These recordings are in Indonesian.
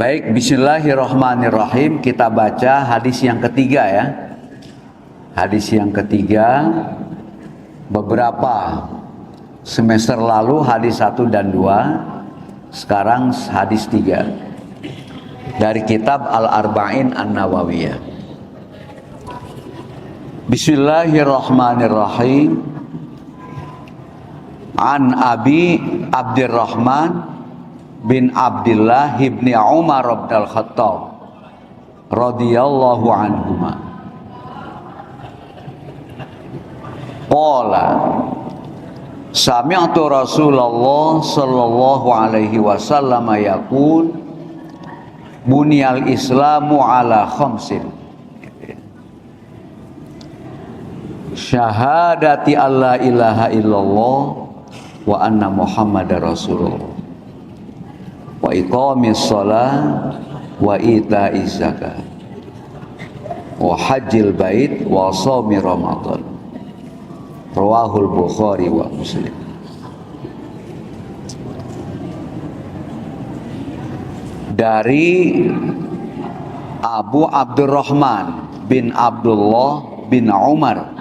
Baik, bismillahirrahmanirrahim. Kita baca hadis yang ketiga ya. Hadis yang ketiga. Beberapa semester lalu hadis 1 dan 2. Sekarang hadis 3. Dari kitab Al-Arba'in An-Nawawiyah. Bismillahirrahmanirrahim. An Abi Abdurrahman bin Abdullah ibni Umar bin Khattab radhiyallahu anhuma. Qala sami'tu Rasulullah sallallahu alaihi wasallam yaqul bunyal islamu ala khamsin syahadati alla ilaha illallah wa anna muhammadar rasulullah wa iqamis shalah wa ita'iz zakat wa hajjil bait wa shaumi ramadan. Rawahul Bukhari wa Muslim. Dari Abu Abdurrahman bin Abdullah bin Umar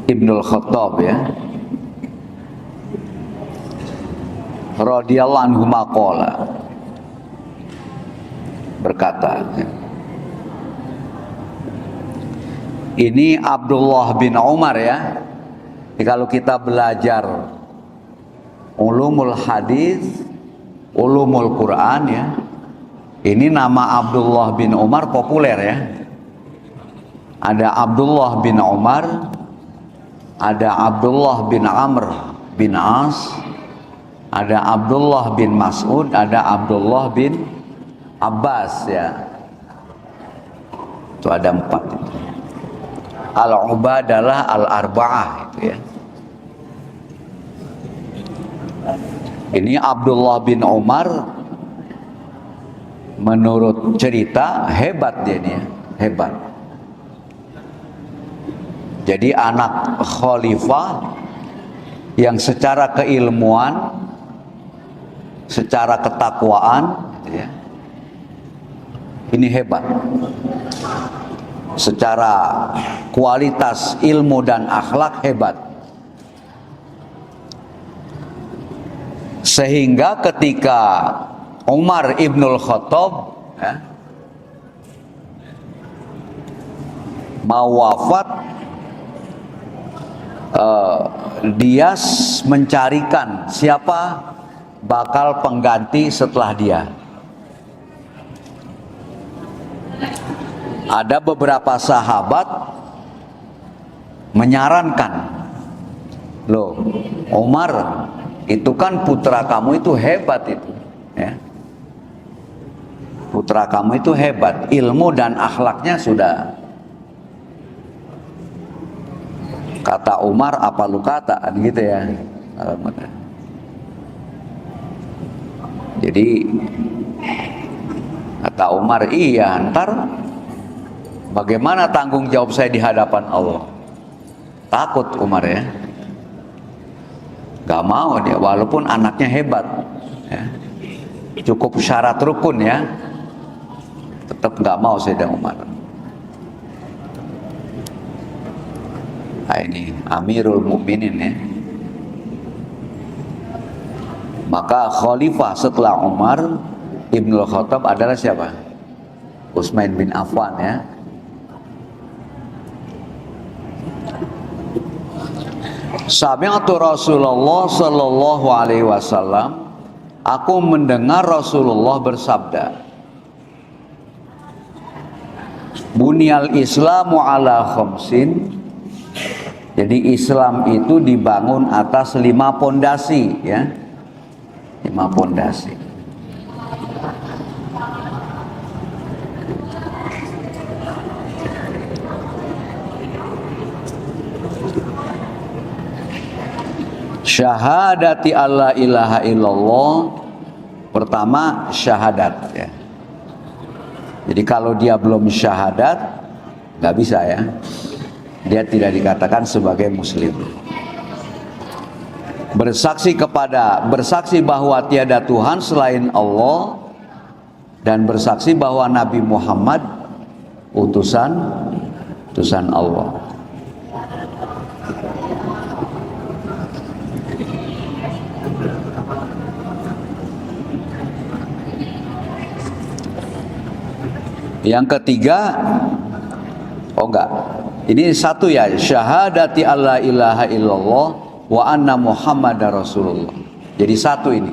Ibnul Khattab ya, radhiyallahu anhu maqala, berkata, ini Abdullah bin Umar ya. Jadi kalau kita belajar ulumul hadis, ulumul Quran ya, ini nama Abdullah bin Umar populer ya. Ada Abdullah bin Umar, ada Abdullah bin Amr bin As, ada Abdullah bin Mas'ud, ada Abdullah bin Abbas ya. Itu ada 4 itu. Al-Ubadalah Al-Arba'ah itu ya. Ini Abdullah bin Umar menurut cerita hebat dia nih ya, hebat. Jadi anak khalifah yang secara keilmuan, secara ketakwaan ya, ini hebat. Secara kualitas ilmu dan akhlak hebat. Sehingga ketika Umar Ibnul Khattab ya, mau wafat, dia mencarikan siapa bakal pengganti setelah dia. Ada beberapa sahabat menyarankan, loh Umar, itu kan putra kamu itu hebat itu ya. Putra kamu itu hebat, ilmu dan akhlaknya sudah. Kata Umar, apa lu kata gitu ya. Jadi kata Umar, iya, ntar bagaimana tanggung jawab saya di hadapan Allah? Takut Umar ya. Gak mau dia, walaupun anaknya hebat ya. Cukup syarat rukun ya, tetap gak mau Sayyidina Umar. Nah, ini Amirul Mukminin ya. Maka khalifah setelah Umar Ibnul Khattab adalah siapa? Utsman bin Affan ya. Sami'tu Rasulullah sallallahu alaihi wasallam, aku mendengar Rasulullah bersabda, bunyal islamu ala khamsin. Jadi Islam itu dibangun atas 5 pondasi ya. 5 pondasi. Syahadati alla ilaha illallah. Pertama syahadat ya. Jadi kalau dia belum syahadat, nggak bisa ya. Dia tidak dikatakan sebagai muslim. bersaksi bahwa tiada Tuhan selain Allah dan bersaksi bahwa Nabi Muhammad utusan Allah. Yang ketiga, ini satu ya, syahadati alla ilaha illallah wa anna muhammadar rasulullah. Jadi satu ini.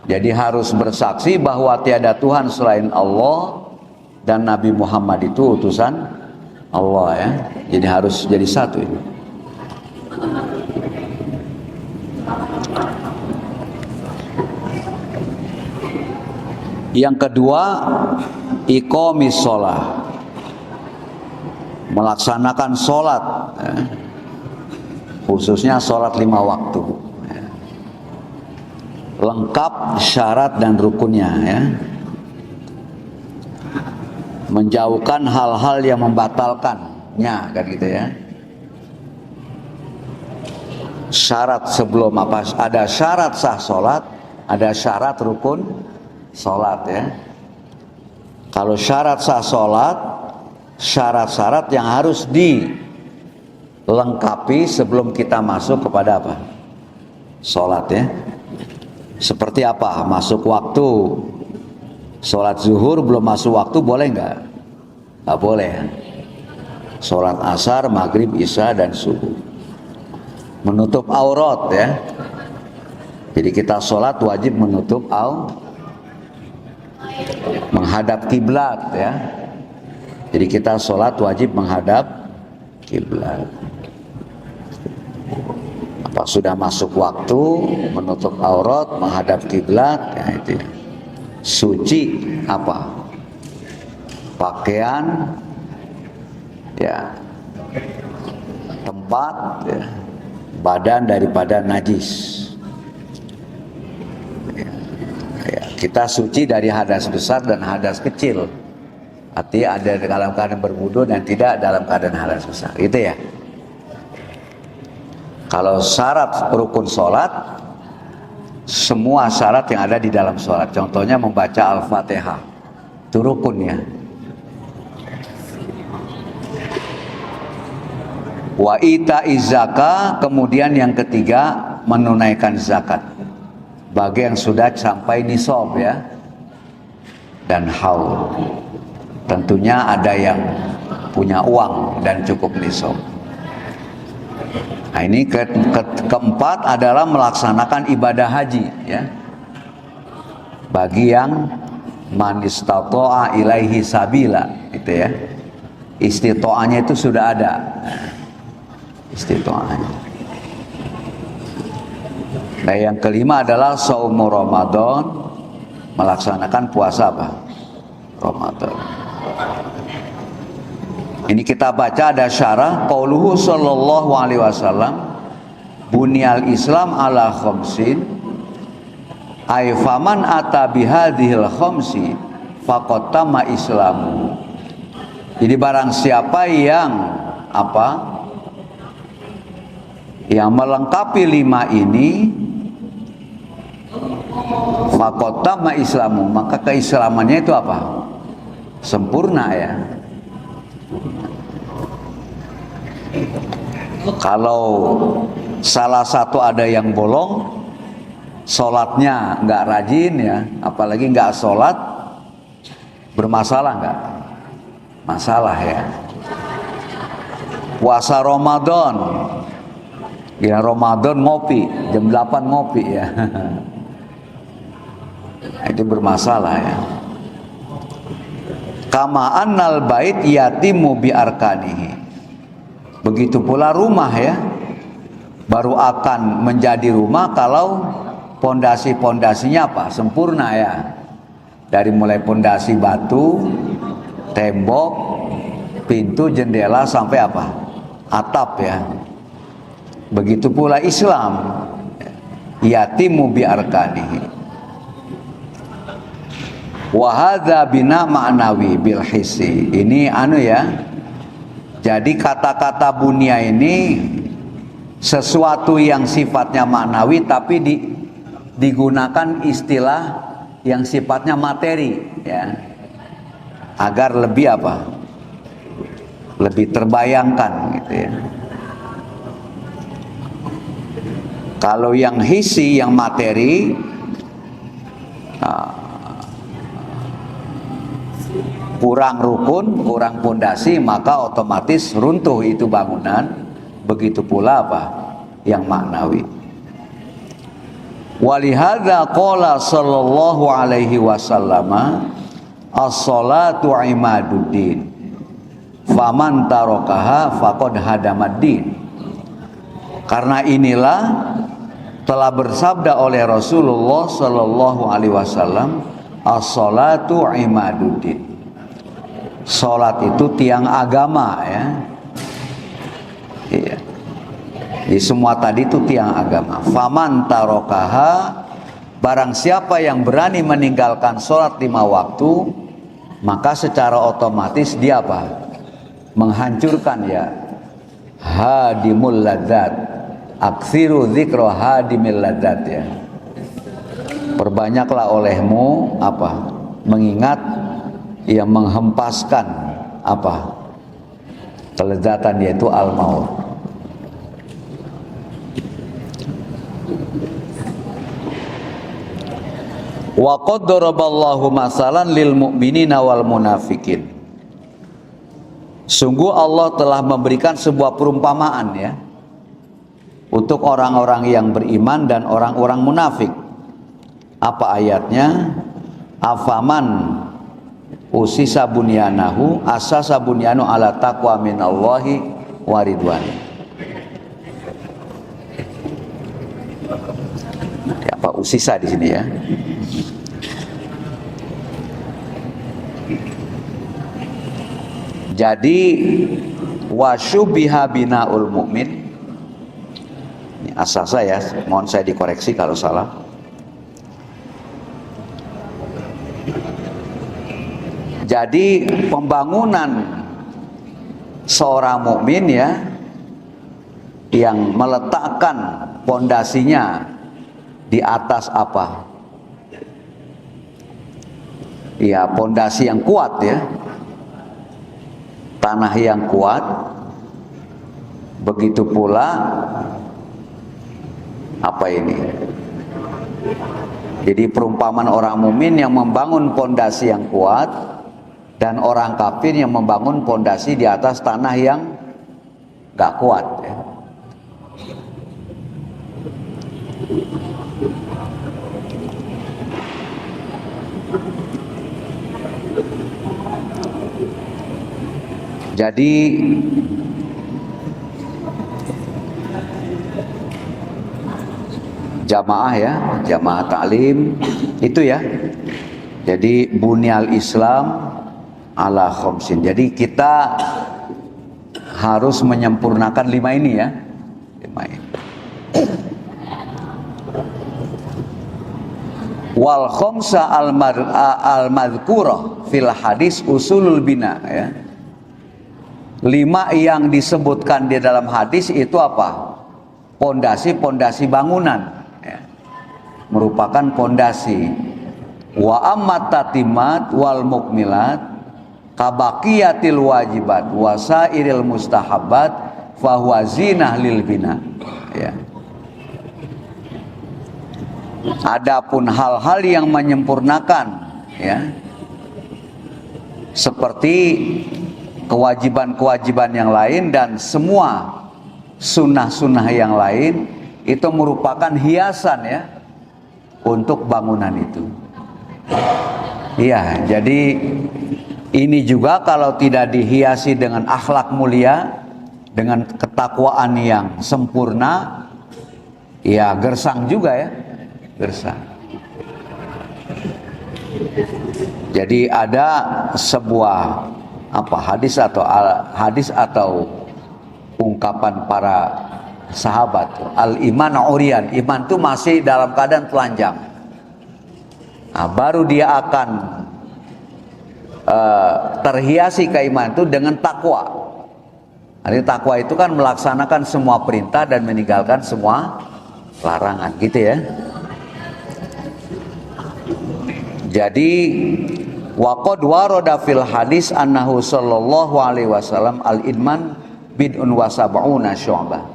Jadi harus bersaksi bahwa tiada Tuhan selain Allah dan Nabi Muhammad itu utusan Allah ya. Jadi harus jadi satu ini. Yang kedua, iqamis shalah. Melaksanakan sholat ya. Khususnya sholat 5 waktu ya. Lengkap syarat dan rukunnya ya. Menjauhkan hal-hal yang membatalkannya kan gitu ya. Syarat sebelum apa? Ada syarat sah sholat, ada syarat rukun sholat ya. Kalau syarat sah sholat, syarat-syarat yang harus dilengkapi sebelum kita masuk kepada apa? Sholat ya. Seperti apa? Masuk waktu. Sholat zuhur belum masuk waktu boleh nggak? Nggak boleh. Sholat asar, maghrib, isya dan subuh. Menutup aurat ya. Jadi kita sholat wajib menutup aurat. Menghadap kiblat ya. Jadi kita sholat wajib menghadap kiblat. Apa sudah masuk waktu, menutup aurat, menghadap kiblat, ya itu. Suci apa? Pakaian, ya, tempat, ya, badan daripada najis. Ya, kita suci dari hadas besar dan hadas kecil. Artinya ada dalam keadaan berwudu dan tidak dalam keadaan hadas besar. Gitu ya. Kalau syarat rukun sholat, semua syarat yang ada di dalam sholat. Contohnya membaca Al-Fatihah. Itu rukunnya. Wa ita'iz zakah, kemudian yang ketiga menunaikan zakat. Bagi yang sudah sampai nisab ya. Dan haul. Tentunya ada yang punya uang dan cukup nisab. Nah ini keempat adalah melaksanakan ibadah haji ya. Bagi yang man istata'a ilaihi sabila itu ya. Istita'anya itu sudah ada. Istita'anya. Nah yang kelima adalah shaum Ramadan, melaksanakan puasa apa? Ramadan. Ini kita baca ada syarah qauluhu sallallahu alaihi wasallam bunyal Islam ala khamsin ay faman ata bihadhil khamsi faqad tamma islamu. Jadi barang siapa yang apa? Yang melengkapi 5 ini faqad tamma islamu, maka keislamannya itu apa? Sempurna ya. Kalau salah satu ada yang bolong, sholatnya nggak rajin ya, apalagi nggak sholat, bermasalah nggak? Masalah ya. Puasa Ramadan, ya Ramadan ngopi, jam 8 ngopi ya. Itu bermasalah ya. Kama annal bait yatimu bi arkanihi. Begitu pula rumah ya, baru akan menjadi rumah kalau pondasi-pondasinya apa? Sempurna ya. Dari mulai pondasi batu, tembok, pintu, jendela sampai apa? Atap ya. Begitu pula Islam. Yatimu bi arkanihi. Wa hadza bina ma'nawi bil hissi. Ini anu ya. Jadi kata-kata bunya ini sesuatu yang sifatnya maknawi tapi digunakan istilah yang sifatnya materi, ya, agar lebih apa? Lebih terbayangkan gitu ya. Kalau yang hisi, yang materi, kurang rukun, kurang pondasi, maka otomatis runtuh itu bangunan. Begitu pula apa? Yang maknawi. Walihada qala sallallahu alaihi wasallam, as-salatu imaduddin, faman tarakaha faqad hadamaddin. Karena inilah telah bersabda oleh Rasulullah sallallahu alaihi wasallam, as-salatu imaduddin. Salat itu tiang agama, ya. Iya. Jadi semua tadi itu tiang agama. Faman tarakaha, barang siapa yang berani meninggalkan salat 5 waktu, maka secara otomatis dia apa? Menghancurkan, ya, hadimul ladzat. Aksiru dzikra hadimil ladzat, ya. Perbanyaklah olehmu apa? Mengingat yang menghempaskan apa? Kelezatan, yaitu al-maut. Wa qad daraballahu masalan lil mu'minina wal munafikin. Sungguh Allah telah memberikan sebuah perumpamaan, ya, untuk orang-orang yang beriman dan orang-orang munafik. Apa ayatnya? Afaman usisa bunyanahu asasa bunyanu ala taqwa minallahi wa ridwani. Apa usisa di sini, ya? Jadi wasyubiha binaul mu'min. Ini asasa, ya, mohon saya dikoreksi kalau salah. Jadi pembangunan seorang mukmin, ya, yang meletakkan pondasinya di atas apa? Ya, pondasi yang kuat, ya. Tanah yang kuat. Begitu pula apa ini? Jadi perumpamaan orang mukmin yang membangun pondasi yang kuat dan orang kafir yang membangun pondasi di atas tanah yang gak kuat, ya. Jadi jamaah, ya, jamaah taklim itu, ya. Jadi bunyal Islam ala khamsin. Jadi kita harus menyempurnakan 5 ini, ya. 5 ini. Wal khamsa al-madhkurah fil hadis usulul bina, ya. 5 yang disebutkan di dalam hadis itu apa? Pondasi-pondasi bangunan, ya. Merupakan pondasi. Wa ammat tatimat wal mukmilat kabaqiyatil wajibat wasairil mustahabbat fahuwa zinah lil bina, ya. Adapun hal-hal yang menyempurnakan, ya, seperti kewajiban-kewajiban yang lain dan semua sunnah-sunnah yang lain, itu merupakan hiasan, ya, untuk bangunan itu. Iya, jadi ini juga kalau tidak dihiasi dengan akhlak mulia, dengan ketakwaan yang sempurna, ya gersang juga, ya, gersang. Jadi ada sebuah hadis atau ungkapan para sahabat, al iman urian, iman itu masih dalam keadaan telanjang. Nah, baru dia akan terhiasi keimanan itu dengan takwa. Artinya takwa itu kan melaksanakan semua perintah dan meninggalkan semua larangan, gitu ya. Jadi waqad warada fil hadis annahu sallallahu alaihi wasallam al-idman bid'un wa sab'una syu'bah.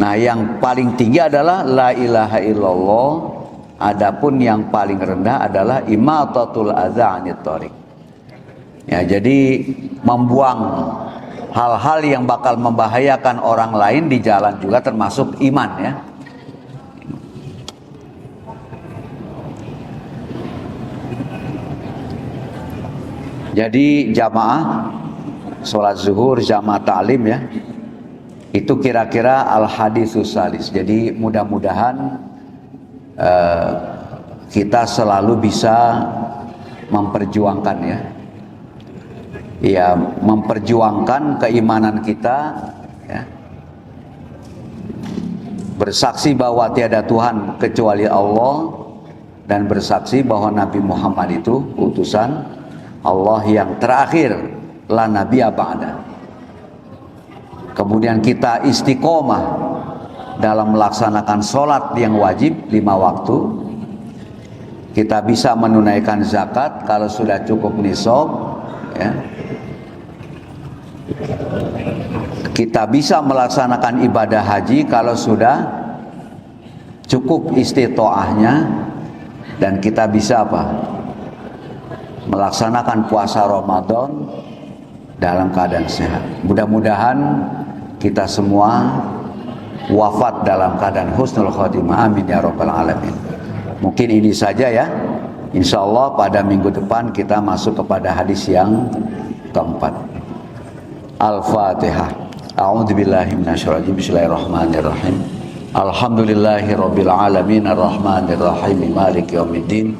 Nah, yang paling tinggi adalah la ilaha illallah, adapun yang paling rendah adalah imatatul adza 'anit thariq. Ya, jadi membuang hal-hal yang bakal membahayakan orang lain di jalan juga termasuk iman, ya. Jadi jamaah sholat zuhur, jamaah ta'lim, ya, itu kira-kira al-hadisus salis. Jadi mudah-mudahan kita selalu bisa memperjuangkan, ya, memperjuangkan keimanan kita, ya, bersaksi bahwa tiada Tuhan kecuali Allah, dan bersaksi bahwa Nabi Muhammad itu utusan Allah yang terakhir, la nabiyya ba'da. Kemudian kita istiqomah dalam melaksanakan sholat yang wajib 5 waktu. Kita bisa menunaikan zakat kalau sudah cukup nisab, ya. Kita bisa melaksanakan ibadah haji kalau sudah cukup istitoahnya, dan kita bisa melaksanakan puasa Ramadan dalam keadaan sehat. Mudah-mudahan kita semua wafat dalam keadaan husnul khotimah. Amin ya rabbal alamin. Mungkin ini saja, ya. Insya Allah pada minggu depan kita masuk kepada hadis yang keempat. Al-Fatihah. A'udzubillahi minasyaitonir rajim. Bismillahirrahmanirrahim. Alhamdulillahi rabbil alamin arrahmanir rahim maliki yaumiddin.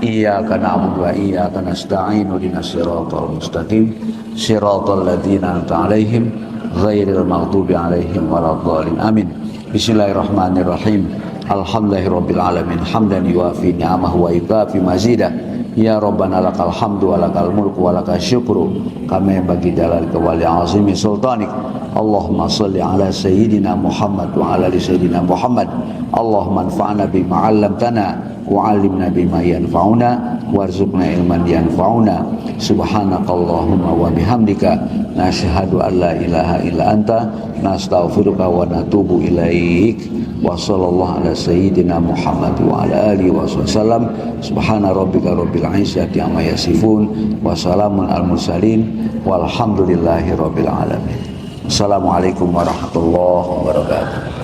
Iyyaka na'budu wa iyyaka nasta'in ihdinas siratal mustaqim siratal ladzina an'amta 'alaihim ghairil maghdubi 'alaihim waladdallin. Amin. Bismillahirrahmanirrahim. Alhamdulillahirabbil alamin hamdan yuwafi ni'amahu wa yukafi mazidah. Ya Rabbana lakal hamdu wa lakal mulku wa lakal syukru kama bagi jalalika wal azimi sultanik. Allahumma shalli ala sayyidina Muhammad wa ala ali sayyidina Muhammad. Allahumma anfa'na bima 'allamtana wa 'allimna bima yanfa'una warzuqna ilman yanfa'una. Subhanakallahumma wa bihamdika nashhadu an la ilaha illa anta nastaghfiruka wa natubu ilaik. Wa sallallahu ala sayyidina Muhammad wa ala alihi wasallam. Subhana rabbika rabbil izzati amma yasifun wa salamun al mursalin walhamdulillahi rabbil alamin. Assalamualaikum warahmatullahi wabarakatuh.